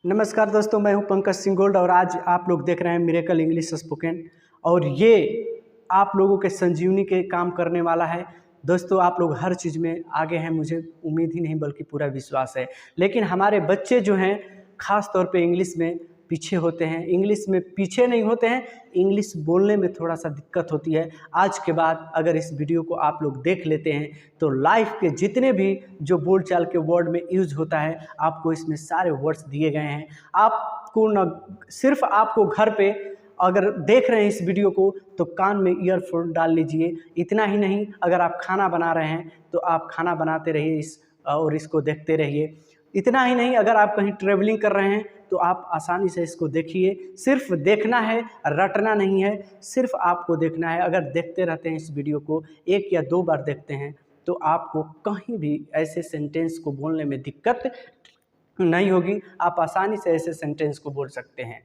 नमस्कार दोस्तों, मैं हूं पंकज सिंह गोल्ड और आज आप लोग देख रहे हैं मिरेकल इंग्लिश स्पोकन। और ये आप लोगों के संजीवनी के काम करने वाला है। दोस्तों, आप लोग हर चीज़ में आगे हैं, मुझे उम्मीद ही नहीं बल्कि पूरा विश्वास है। लेकिन हमारे बच्चे जो हैं ख़ास तौर पे इंग्लिश में पीछे होते हैं। इंग्लिश में पीछे नहीं होते हैं, इंग्लिश बोलने में थोड़ा सा दिक्कत होती है। आज के बाद अगर इस वीडियो को आप लोग देख लेते हैं तो लाइफ के जितने भी जो बोलचाल के वर्ड में यूज होता है, आपको इसमें सारे वर्ड्स दिए गए हैं। आपको न सिर्फ आपको घर पे अगर देख रहे हैं इस वीडियो को तो कान में ईयरफोन डाल लीजिए। इतना ही नहीं, अगर आप खाना बना रहे हैं तो आप खाना बनाते रहिए और इसको देखते रहिए। इतना ही नहीं, अगर आप कहीं ट्रेवलिंग कर रहे हैं तो आप आसानी से इसको देखिए। सिर्फ देखना है, रटना नहीं है, सिर्फ आपको देखना है। अगर देखते रहते हैं इस वीडियो को, एक या दो बार देखते हैं, तो आपको कहीं भी ऐसे सेंटेंस को बोलने में दिक्कत नहीं होगी। आप आसानी से ऐसे सेंटेंस को बोल सकते हैं।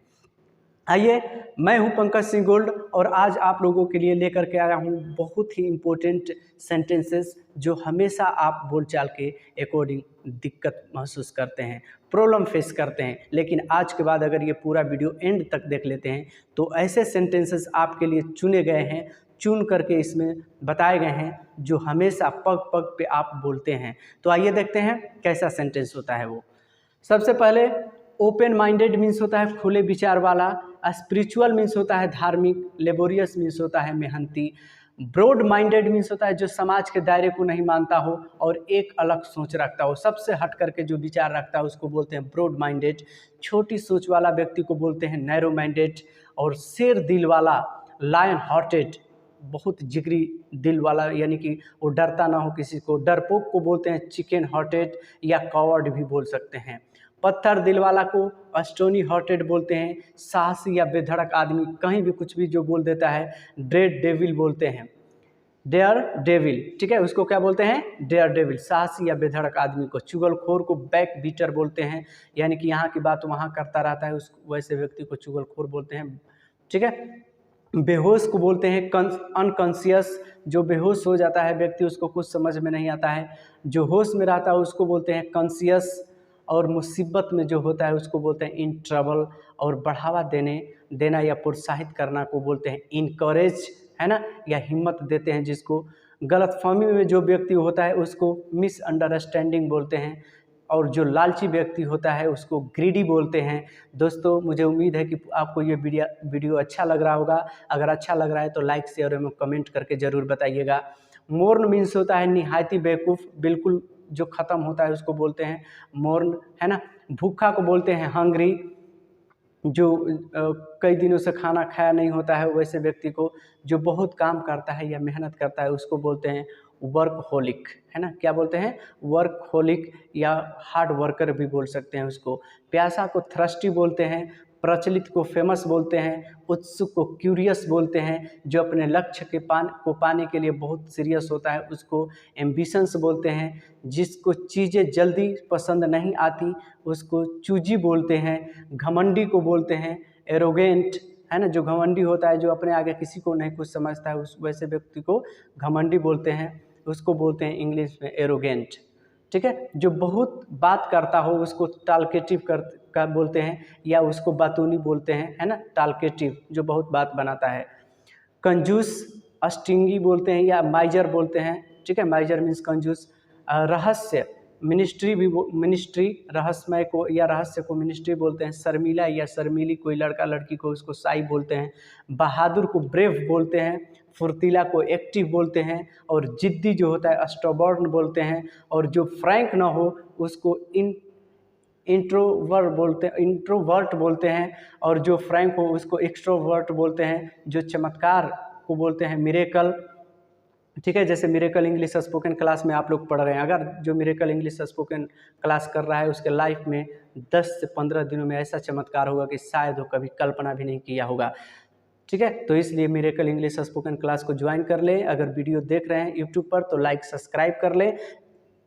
आइए, मैं हूं पंकज सिंह गोल्ड और आज आप लोगों के लिए लेकर के आया हूं बहुत ही इम्पोर्टेंट सेंटेंसेस जो हमेशा आप बोलचाल के अकॉर्डिंग दिक्कत महसूस करते हैं, प्रॉब्लम फेस करते हैं। लेकिन आज के बाद अगर ये पूरा वीडियो एंड तक देख लेते हैं तो ऐसे सेंटेंसेस आपके लिए चुने गए हैं, चुन करके इसमें बताए गए हैं जो हमेशा पग पग पे आप बोलते हैं। तो आइए देखते हैं कैसा सेंटेंस होता है वो। सबसे पहले, ओपन माइंडेड मीन्स होता है खुले विचार वाला, स्पिरिचुअल मीन्स होता है धार्मिक, लेबोरियस मीन्स होता है मेहनती, ब्रॉड माइंडेड मीन्स होता है जो समाज के दायरे को नहीं मानता हो और एक अलग सोच रखता हो, सबसे हट करके जो विचार रखता है उसको बोलते हैं ब्रॉड माइंडेड। छोटी सोच वाला व्यक्ति को बोलते हैं नैरो माइंडेड। और शेर दिल वाला, लायन हार्टेड, बहुत जिगरी दिल वाला, यानी कि वो डरता ना हो किसी को, डरपोक को बोलते हैं चिकन हार्टेड या कॉवर्ड भी बोल सकते हैं। पत्थर दिल वाला को स्टोनी हार्टेड बोलते हैं। साहसी या बेधड़क आदमी कहीं भी कुछ भी जो बोल देता है ड्रेड डेविल बोलते हैं, डेयर डेविल। ठीक है, उसको क्या बोलते हैं? Daredevil. साहसी या बेधड़क आदमी को। चुगलखोर को बैक बीटर बोलते हैं, यानी कि यहाँ की बात वहाँ करता रहता है, उस वैसे व्यक्ति को चुगलखोर बोलते हैं। ठीक है, बेहोश को बोलते हैं अनकॉन्शियस, जो बेहोश हो जाता है व्यक्ति उसको कुछ समझ में नहीं आता है। जो होश में रहता है उसको बोलते हैं कॉन्शियस। और मुसीबत में जो होता है उसको बोलते हैं इन ट्रबल। और बढ़ावा देना या प्रोत्साहित करना को बोलते हैं इनकरेज, है ना, या हिम्मत देते हैं जिसको। गलतफहमी में जो व्यक्ति होता है उसको मिसअंडरस्टैंडिंग बोलते हैं। और जो लालची व्यक्ति होता है उसको ग्रीडी बोलते हैं। दोस्तों, मुझे उम्मीद है कि आपको ये वीडियो अच्छा लग रहा होगा। अगर अच्छा लग रहा है तो लाइक शेयर और कमेंट करके ज़रूर बताइएगा। मोर्न मीन्स होता है निहायती बेवकूफ़, बिल्कुल जो ख़त्म होता है उसको बोलते हैं मोर्न, है ना। भूखा को बोलते हैं हंग्री, जो कई दिनों से खाना खाया नहीं होता है वैसे व्यक्ति को। जो बहुत काम करता है या मेहनत करता है उसको बोलते हैं वर्कहोलिक, है ना। क्या बोलते हैं? वर्कहोलिक या हार्ड वर्कर भी बोल सकते हैं उसको। प्यासा को थ्रस्टी बोलते हैं। प्रचलित को फेमस बोलते हैं। उत्सुक को क्यूरियस बोलते हैं। जो अपने लक्ष्य को पाने के लिए बहुत सीरियस होता है उसको एम्बिशंस बोलते हैं। जिसको चीज़ें जल्दी पसंद नहीं आती उसको चूजी बोलते हैं। घमंडी को बोलते हैं एरोगेंट, है ना। जो घमंडी होता है, जो अपने आगे किसी को नहीं कुछ समझता है, उस वैसे व्यक्ति को घमंडी बोलते हैं, उसको बोलते हैं इंग्लिश में एरोगेंट। ठीक है, जो बहुत बात करता हो उसको टालकेटिव का बोलते हैं, या उसको बातूनी बोलते हैं, है ना, टालकेटिव, जो बहुत बात बनाता है। कंजूस स्टिंगी बोलते हैं या माइजर बोलते हैं। ठीक है, माइजर मीन्स कंजूस। रहस्य मिनिस्ट्री, रहस्यमय को या रहस्य को मिनिस्ट्री बोलते हैं। शर्मीला या शर्मीली, कोई लड़का लड़की को, उसको शाई बोलते हैं। बहादुर को ब्रेव बोलते हैं। फुर्तीला को एक्टिव बोलते हैं। और जिद्दी जो होता है स्टबर्न बोलते हैं। और जो फ्रैंक ना हो उसको इंट्रोवर्ट बोलते हैं। और जो फ्रैंक हो उसको एक्सट्रोवर्ट बोलते हैं। जो चमत्कार को बोलते हैं मिरेकल। ठीक है, जैसे मिरेकल इंग्लिश स्पोकन क्लास में आप लोग पढ़ रहे हैं, अगर जो मिरेकल इंग्लिश स्पोकन क्लास कर रहा है उसके लाइफ में 10 से 15 दिनों में ऐसा चमत्कार होगा कि शायद वो कभी कल्पना भी नहीं किया होगा। ठीक है, तो इसलिए मिरेकल इंग्लिश स्पोकन क्लास को ज्वाइन कर लें। अगर वीडियो देख रहे हैं यूट्यूब पर तो लाइक सब्सक्राइब कर लें,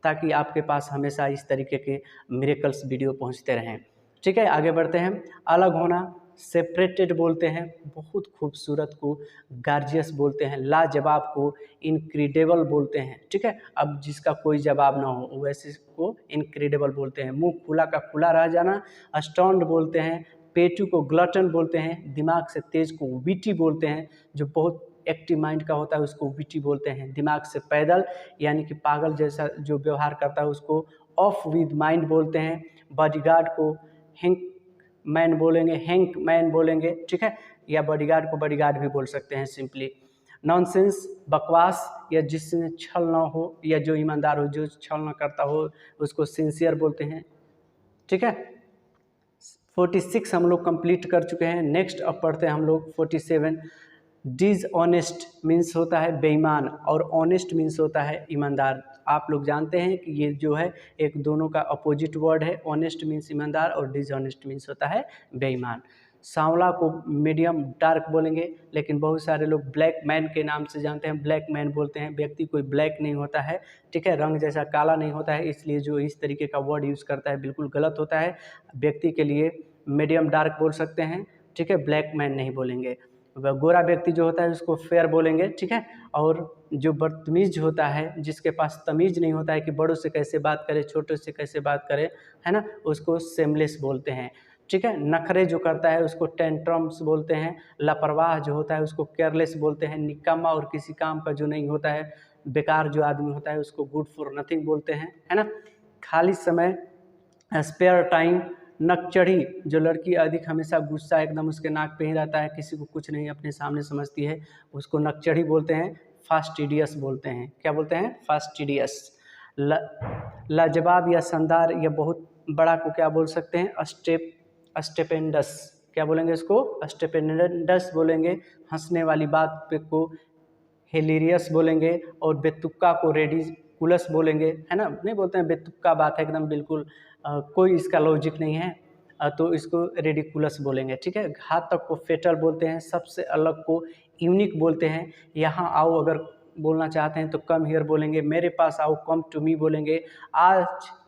ताकि आपके पास हमेशा इस तरीके के मिरेकल्स वीडियो पहुंचते रहें। ठीक है, आगे बढ़ते हैं। अलग होना, सेपरेटेड बोलते हैं बहुत खूबसूरत को गार्जियस बोलते हैं, लाजवाब को इनक्रेडिबल बोलते हैं। ठीक है, अब जिसका कोई जवाब ना हो वैसे को इनक्रेडिबल बोलते हैं। मुंह खुला का खुला रह जाना अस्टॉन्ड बोलते हैं। पेटू को ग्लटन बोलते हैं। दिमाग से तेज को विटी बोलते हैं। जो बहुत एक्टिव माइंड का होता है उसको विटी बोलते हैं। दिमाग से पैदल यानी कि पागल जैसा जो व्यवहार करता है उसको ऑफ विद माइंड बोलते हैं। बॉडीगार्ड को हैंक मैन बोलेंगे, हैंक मैन बोलेंगे। ठीक है, या बॉडीगार्ड को बॉडीगार्ड भी बोल सकते हैं सिंपली। नॉनसेंस बकवास या जिसमें छल ना हो या जो ईमानदार हो, जो छल ना करता हो उसको सिंसियर बोलते हैं। ठीक है, 46 हम लोग कंप्लीट कर चुके हैं। नेक्स्ट अब पढ़ते हैं हम लोग 47। डिसऑनेस्ट मीन्स होता है बेईमान और ऑनेस्ट मीन्स होता है ईमानदार। आप लोग जानते हैं कि ये जो है एक दोनों का अपोजिट वर्ड है। ऑनेस्ट मीन्स ईमानदार और डिसऑनेस्ट मीन्स होता है बेईमान। सांवला को मीडियम डार्क बोलेंगे, लेकिन बहुत सारे लोग ब्लैक मैन के नाम से जानते हैं, ब्लैक मैन बोलते हैं। व्यक्ति कोई ब्लैक नहीं होता है, ठीक है, रंग जैसा काला नहीं होता है, इसलिए जो इस तरीके का वर्ड यूज़ करता है बिल्कुल गलत होता है। व्यक्ति के लिए मीडियम डार्क बोल सकते हैं, ठीक है, ब्लैक मैन नहीं बोलेंगे। गोरा व्यक्ति जो होता है उसको फेयर बोलेंगे, ठीक है। और जो बदतमीज होता है, जिसके पास तमीज़ नहीं होता है कि बड़ों से कैसे बात करे, छोटों से कैसे बात करे, है ना, उसको सेमलेस बोलते हैं, ठीक है। नखरे जो करता है उसको टेंट्रम्स बोलते हैं। लापरवाह जो होता है उसको केयरलेस बोलते हैं। निकम्मा और किसी काम का जो नहीं होता है, बेकार जो आदमी होता है उसको गुड फॉर नथिंग बोलते हैं, है ना। खाली समय स्पेयर टाइम, नकचढ़ी जो लड़की अधिक हमेशा गुस्सा एकदम उसके नाक पे ही रहता है, किसी को कुछ नहीं अपने सामने समझती है, उसको नकचढ़ी बोलते हैं। फास्टिडियस बोलते हैं, क्या बोलते हैं, फास्टिडियस। लाजवाब या शानदार या बहुत बड़ा को क्या बोल सकते हैं, स्टेपेंडस, क्या बोलेंगे इसको, स्टेपेंडस बोलेंगे। हंसने वाली बात पे को हिलेरियस बोलेंगे और बेतुक्का को रेडिकुलस बोलेंगे, है ना। नहीं बोलते हैं बेतुक्का बात है एकदम बिल्कुल कोई इसका लॉजिक नहीं है, तो इसको रेडिकुलस बोलेंगे, ठीक है। घातक को फेटल बोलते हैं। सबसे अलग को यूनिक बोलते हैं। यहाँ आओ अगर बोलना चाहते हैं तो कम हियर बोलेंगे। मेरे पास आओ कम टू मी बोलेंगे। आज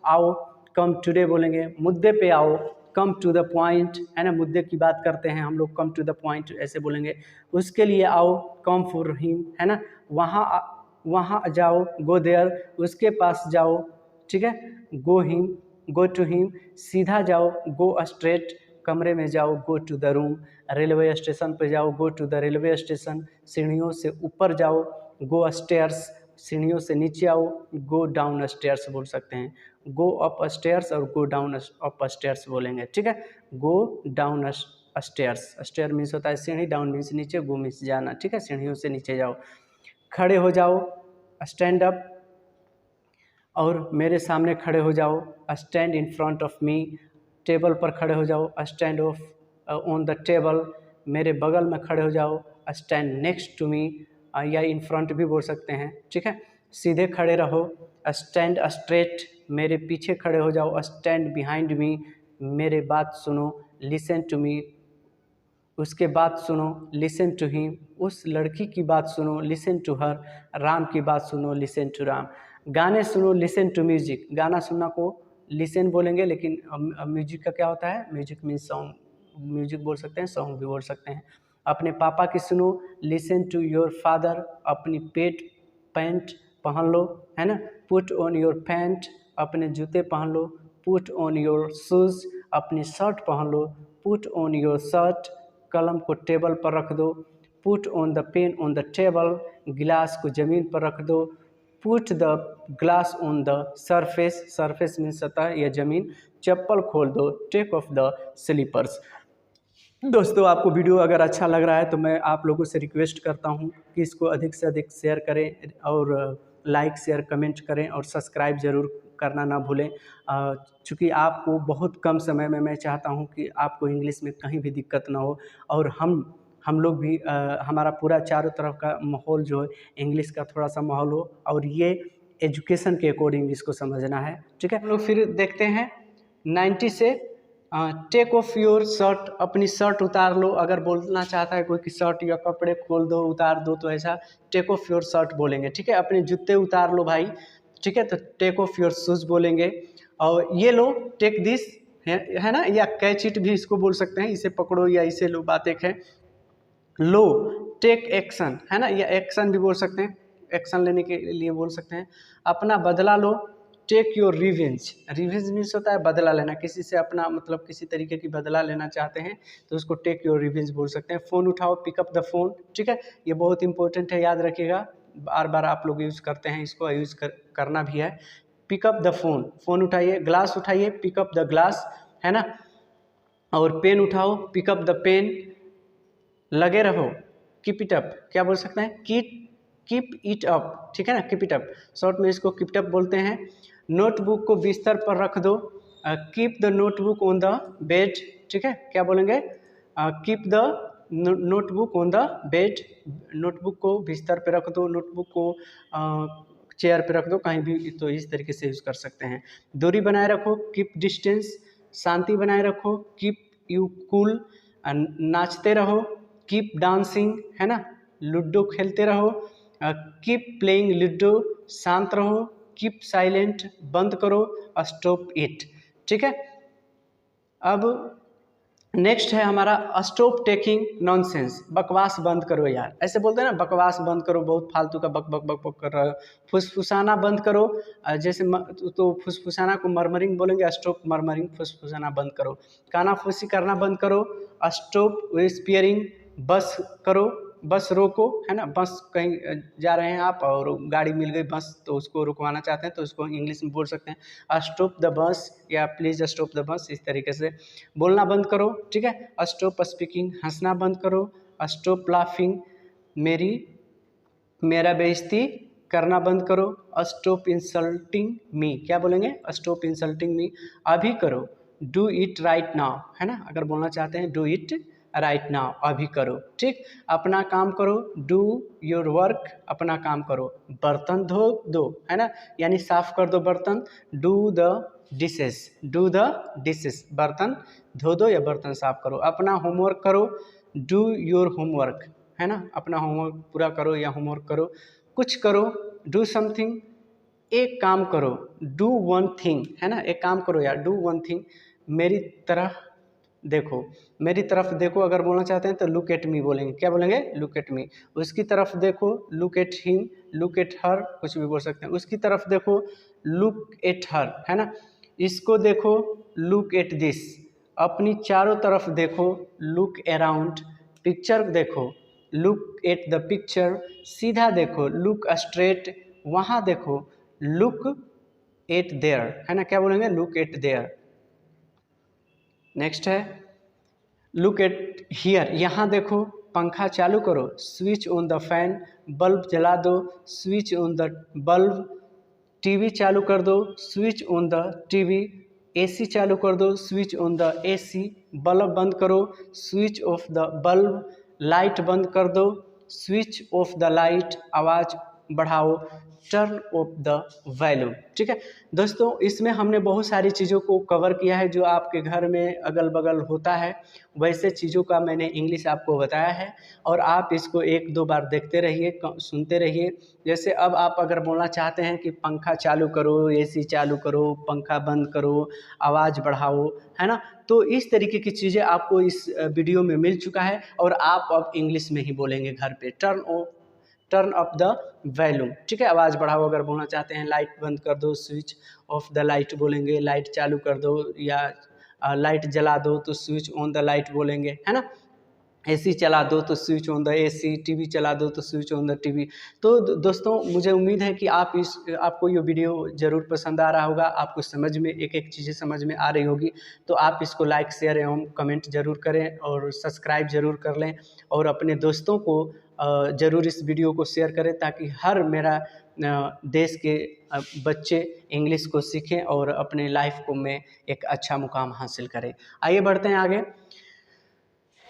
आओ कम टुडे बोलेंगे। मुद्दे पे आओ कम टू द पॉइंट, है ना, मुद्दे की बात करते हैं हम लोग, कम टू द पॉइंट ऐसे बोलेंगे। उसके लिए आओ कम फॉर हिम, है ना। वहाँ जाओ गो देयर, उसके पास जाओ, ठीक है, go him, go to him. सीधा जाओ गो स्ट्रेट, कमरे में जाओ go to the room. Railway station पे जाओ go to the railway station. सीढ़ियों से ऊपर जाओ गो स्टेयर्स, सीढ़ियों से नीचे आओ गो डाउन स्टेयर्स बोल सकते हैं। गो अप स्टेयर्स और गो डाउन अप स्टेयर्स बोलेंगे, ठीक है। Go downstairs, stair means होता है सीढ़ी, डाउन मीन्स नीचे, गो मीन्स जाना, ठीक है, सीढ़ियों से नीचे जाओ। खड़े हो जाओ स्टैंड अप, और मेरे सामने खड़े हो जाओ stand in front of me. Table पर खड़े हो जाओ stand of on the table. मेरे बगल में खड़े हो जाओ स्टैंड नेक्स्ट टू मी, या इन फ्रंट भी बोल सकते हैं, ठीक है। सीधे खड़े रहो स्टैंड स्ट्रेट। मेरे पीछे खड़े हो जाओ स्टैंड बिहाइंड मी। मेरे बात सुनो लिसन टू मी, उसके बात सुनो लिसन टू हिम। उस लड़की की बात सुनो लिसन टू हर। राम की बात सुनो लिसन टू राम। गाने सुनो लिसन टू म्यूजिक। गाना सुनना को लिसन बोलेंगे, लेकिन म्यूजिक का क्या होता है, म्यूजिक मीन्स सॉन्ग, म्यूजिक बोल सकते हैं, सॉन्ग भी बोल सकते हैं। अपने पापा की सुनो लिसन टू योर फादर। अपनी पैंट पहन लो, है ना, पुट ऑन योर पैंट। अपने जूते पहन लो, पुट ऑन योर शूज़। अपनी शर्ट पहन लो, पुट ऑन योर शर्ट। कलम को टेबल पर रख दो, put on the pain on the table. गिलास को ज़मीन पर रख दो, put the glass on the surface. Surface means सतह या ज़मीन। चप्पल खोल दो, टेक ऑफ द स्लीपर्स। दोस्तों, आपको वीडियो अगर अच्छा लग रहा है तो मैं आप लोगों से रिक्वेस्ट करता हूं कि इसको अधिक से अधिक शेयर करें और लाइक शेयर कमेंट करें और सब्सक्राइब ज़रूर करना ना भूलें। चूँकि आपको बहुत कम समय में मैं चाहता हूं कि आपको इंग्लिश में कहीं भी दिक्कत ना हो, और हम लोग भी हमारा पूरा चारों तरफ का माहौल जो है इंग्लिश का थोड़ा सा माहौल हो, और ये एजुकेशन के अकॉर्डिंग इसको समझना है, ठीक है। हम लोग फिर देखते हैं 90 से। टेक ऑफ योर शर्ट, अपनी शर्ट उतार लो। अगर बोलना चाहता है कोई कि शर्ट या कपड़े खोल दो, उतार दो, तो ऐसा टेक ऑफ योर शर्ट बोलेंगे, ठीक है। अपने जूते उतार लो भाई, ठीक है, तो टेक ऑफ योर शूज़ बोलेंगे। और ये लो टेक दिस, है ना, या कैच इट भी इसको बोल सकते हैं, इसे पकड़ो या इसे लो, बात एक है। लो, टेक एक्शन, है ना, या एक्शन भी बोल सकते हैं, एक्शन लेने के लिए बोल सकते हैं। अपना बदला लो, take your revenge. Revenge means होता है बदला लेना, किसी से अपना मतलब किसी तरीके की बदला लेना चाहते हैं तो उसको टेक योर रिवेंज बोल सकते हैं। फ़ोन उठाओ, पिकअप द फ़ोन, ठीक है, ये बहुत इंपॉर्टेंट है, याद रखिएगा, बार बार आप लोग यूज़ करते हैं, इसको यूज़ करना भी है। पिकअप द फ़ोन, फ़ोन उठाइए, ग्लास उठाइए, पिकअप द ग्लास, है ना, और पेन उठाओ, पिकअप द पेन। लगे रहो, कीप इट अप, क्या बोल सकते हैं, कीप इट अप, ठीक है ना, कीप इट अप, शॉर्ट में इसको कीप इट अप बोलते हैं। नोटबुक को बिस्तर पर रख दो, keep the notebook on the bed, ठीक है, क्या बोलेंगे, keep the notebook on the bed, notebook को बिस्तर पर रख दो, नोटबुक को चेयर पे रख दो, कहीं भी, तो इस तरीके से यूज़ कर सकते हैं। दूरी बनाए रखो, कीप डिस्टेंस, शांति बनाए रखो, कीप यू कूल, नाचते रहो, कीप डांसिंग, है ना, लूडो खेलते रहो, कीप प्लेइंग लूडो, शांत रहो, कीप साइलेंट, बंद करो, स्टॉप इट, ठीक है। अब नेक्स्ट है हमारा स्टॉप टेकिंग नॉनसेंस, बकवास बंद करो यार, ऐसे बोलते हैं ना, बकवास बंद करो, बहुत फालतू का बक बक बक बक कर रहे हो, फुसफुसाना बंद करो, जैसे तो फुसफुसाना को मरमरिंग बोलेंगे, स्टॉप मरमरिंग, फुसफुसाना बंद करो, कानाफूसी करना बंद करो, स्टॉप व्हिस्परिंग, बस करो, बस रोको, है ना, बस कहीं जा रहे हैं आप और गाड़ी मिल गई बस, तो उसको रुकवाना चाहते हैं तो उसको इंग्लिश में बोल सकते हैं स्टॉप द बस, या प्लीज़ स्टॉप द बस, इस तरीके से बोलना बंद करो, ठीक है। स्टॉप स्पीकिंग, हंसना बंद करो, स्टॉप लाफिंग, मेरा बेइज्जती करना बंद करो, स्टॉप इंसल्टिंग मी, क्या बोलेंगे, स्टॉप इंसल्टिंग मी, अभी करो, डू इट राइट नाउ, है ना, अगर बोलना चाहते हैं डू इट राइट नाउ, अभी करो, ठीक। अपना काम करो, डू योर वर्क, अपना काम करो, बर्तन धो दो, है ना, यानी साफ कर दो बर्तन, do the dishes, do the dishes, बर्तन धो दो या बर्तन साफ करो, अपना होमवर्क करो, डू योर होमवर्क, है ना, अपना होमवर्क पूरा करो या होमवर्क करो, कुछ करो, डू समथिंग, एक काम करो, डू वन थिंग, है ना, एक काम करो यार, डू वन थिंग, मेरी तरफ देखो, मेरी तरफ देखो, अगर बोलना चाहते हैं तो लुक एट मी बोलेंगे, क्या बोलेंगे, लुक एट मी, उसकी तरफ देखो, look at him, look at her, कुछ भी बोल सकते हैं, उसकी तरफ देखो, लुक एट हर, है ना, इसको देखो, लुक एट दिस, अपनी चारों तरफ देखो, लुक अराउंड, पिक्चर देखो, लुक एट द पिक्चर, सीधा देखो, लुक स्ट्रेट, वहाँ देखो, लुक एट देयर, है ना, क्या बोलेंगे, लुक एट देयर। नेक्स्ट है लुक एट हियर, यहाँ देखो, पंखा चालू करो, switch on the fan, bulb जला दो, switch on the bulb, TV चालू कर दो, switch on the TV, AC चालू कर दो, switch on the AC, bulb बंद करो, switch off the bulb, light बंद कर दो, स्विच ऑफ द लाइट, आवाज़ बढ़ाओ, टर्न ऑफ द वॉल्यूम, ठीक है दोस्तों। इसमें हमने बहुत सारी चीज़ों को कवर किया है जो आपके घर में अगल बगल होता है, वैसे चीज़ों का मैंने इंग्लिश आपको बताया है, और आप इसको एक दो बार देखते रहिए, सुनते रहिए। जैसे अब आप अगर बोलना चाहते हैं कि पंखा चालू करो, एसी चालू करो, पंखा बंद करो, आवाज़ बढ़ाओ, है ना, तो इस तरीके की चीज़ें आपको इस वीडियो में मिल चुका है, और आप अब इंग्लिश में ही बोलेंगे घर पे, टर्न अप द वॉल्यूम, ठीक है, आवाज़ बढ़ाओ, अगर बोलना चाहते हैं लाइट बंद कर दो, स्विच ऑफ द लाइट बोलेंगे, लाइट चालू कर दो, या लाइट जला दो तो स्विच ऑन द लाइट बोलेंगे, है ना, एसी चला दो तो switch on the AC, TV चला दो तो स्विच ऑन द टीवी। तो दोस्तों मुझे उम्मीद है कि आपको ये वीडियो ज़रूर पसंद आ रहा होगा, आपको समझ में एक एक चीज़ें समझ में आ रही होगी, तो आप इसको लाइक शेयर एवं कमेंट ज़रूर करें और सब्सक्राइब ज़रूर कर लें, और अपने दोस्तों को ज़रूर इस वीडियो को शेयर करें, ताकि हर मेरा देश के बच्चे इंग्लिश को सीखें और अपने लाइफ को में एक अच्छा मुकाम हासिल करें। आइए बढ़ते हैं आगे।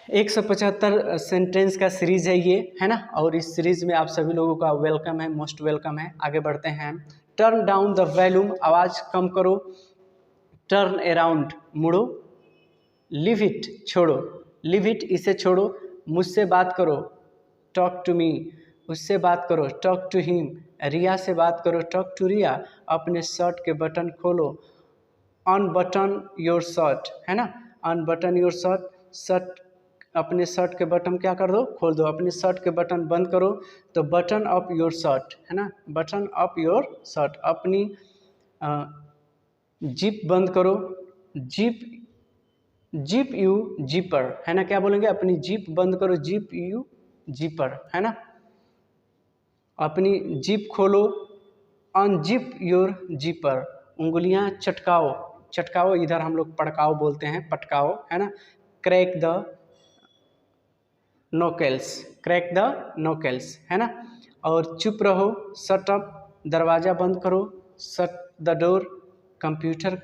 175 सेंटेंस का सीरीज़ है ये, है ना, और इस सीरीज़ में आप सभी लोगों का वेलकम है, मोस्ट वेलकम है। आगे बढ़ते हैं। टर्न डाउन द वॉल्यूम, आवाज़ कम करो, टर्न अराउंड, मुड़ो, लिव इट, छोड़ो, लिव इट, इसे छोड़ो, मुझसे बात करो, टॉक टू मी, उससे बात करो, टॉक टू हिम, रिया से बात करो, टॉक टू रिया, अपने शर्ट के बटन खोलो, अनबटन योर शर्ट, है ना, अनबटन योर शर्ट, शर्ट अपने शर्ट के बटन क्या कर दो, खोल दो, अपनी शर्ट के बटन बंद करो, तो बटन अप योर शर्ट, है ना, बटन अप योर शर्ट, अपनी जिप बंद करो, जिप, जिप यू जीपर, है ना, क्या बोलेंगे, अपनी जिप बंद करो, जिप यू जीपर, है ना, अपनी जिप खोलो, अनजिप योर जीपर, उंगलियां चटकाओ, चटकाओ इधर हम लोग पड़काओ बोलते हैं, पटकाओ, है ना, क्रैक द नोकेल्स, क्रैक द नोकेल्स, है ना, और चुप रहो, शट अप, दरवाज़ा बंद करो, शट द डोर, कंप्यूटर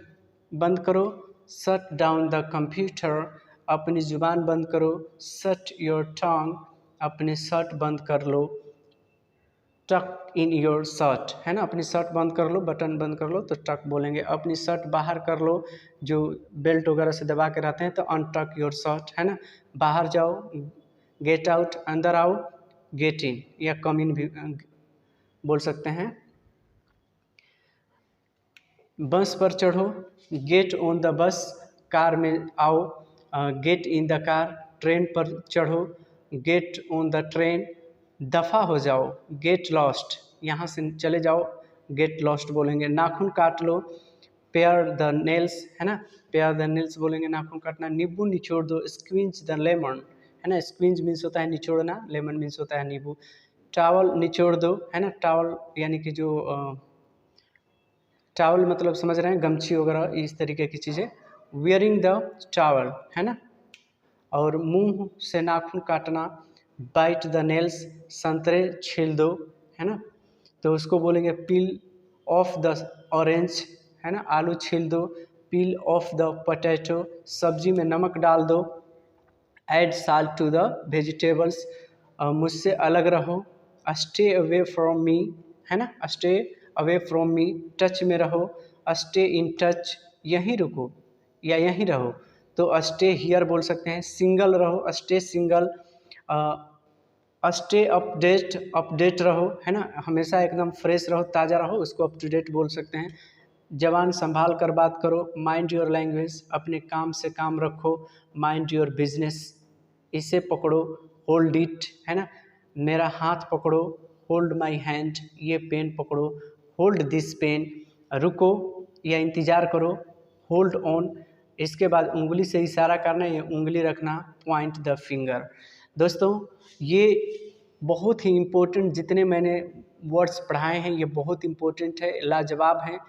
बंद करो, शट डाउन द कंप्यूटर, अपनी ज़ुबान बंद करो, शट योर टंग, अपने शर्ट बंद कर लो, टक इन योर शर्ट, है ना, अपनी शर्ट बंद कर लो, बटन बंद कर लो तो टक बोलेंगे, अपनी शर्ट बाहर कर लो, जो बेल्ट वगैरह से दबा के रहते हैं तो अनटक योर शर्ट, है ना, बाहर जाओ, गेट आउट, अंदर आओ, गेट इन या कम इन भी बोल सकते हैं, बस पर चढ़ो, get on the bus, car में आओ, get in the car, train पर चढ़ो, गेट ऑन द ट्रेन, दफ़ा हो जाओ, गेट लॉस्ट, यहाँ से चले जाओ, गेट लॉस्ट बोलेंगे, नाखून काट लो, पेयर द नेल्स, है ना, पेयर द नेल्स बोलेंगे, नाखून काटना, नींबू निचोड़ दो, स्क्विंच द लेमन, है ना, स्क्विंच मीन्स होता है निचोड़ना, लेमन मीन्स होता है नींबू, टावल निचोड़ दो, है ना, टावल यानी कि जो टावल मतलब समझ रहे हैं, गमछी वगैरह इस तरीके की चीज़ें, वियरिंग द टावल, है ना, और मुंह से नाखून काटना, बाइट द नेल्स, संतरे छील दो, है ना, तो उसको बोलेंगे पील ऑफ द ऑरेंज, है ना, आलू छील दो, पील ऑफ द पोटैटो, सब्जी में नमक डाल दो, add salt to the vegetables, मुझसे अलग रहो, स्टे अवे फ्रॉम मी, है ना, stay away from me, touch में रहो, स्टे इन टच, यहीं रुको या यहीं रहो, तो स्टे हियर बोल सकते हैं, सिंगल रहो, stay single, stay update, update रहो, है ना, हमेशा एकदम फ्रेश रहो, ताज़ा रहो, उसको अप टू डेट बोल सकते हैं, जबान संभाल कर बात करो, माइंड योर लैंग्वेज, अपने काम से काम रखो, माइंड योर बिजनेस, इसे पकड़ो, होल्ड इट, है ना, मेरा हाथ पकड़ो, होल्ड माई हैंड, ये पेन पकड़ो, होल्ड दिस पेन, रुको या इंतज़ार करो, होल्ड ऑन, इसके बाद उंगली से इशारा करना, ये उंगली रखना, पॉइंट द फिंगर। दोस्तों ये बहुत ही इम्पोर्टेंट, जितने मैंने वर्ड्स पढ़ाए हैं ये बहुत इम्पोर्टेंट है, लाजवाब हैं,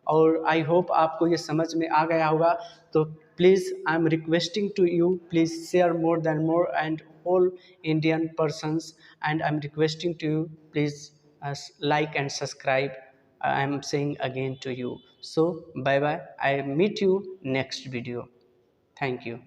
और आई होप आपको ये समझ में आ गया होगा, तो please I am requesting to you, please share more than more and all Indian persons, and I'm requesting to you, please like and subscribe. I'm saying again to you, so bye bye, I meet you next video. Thank you.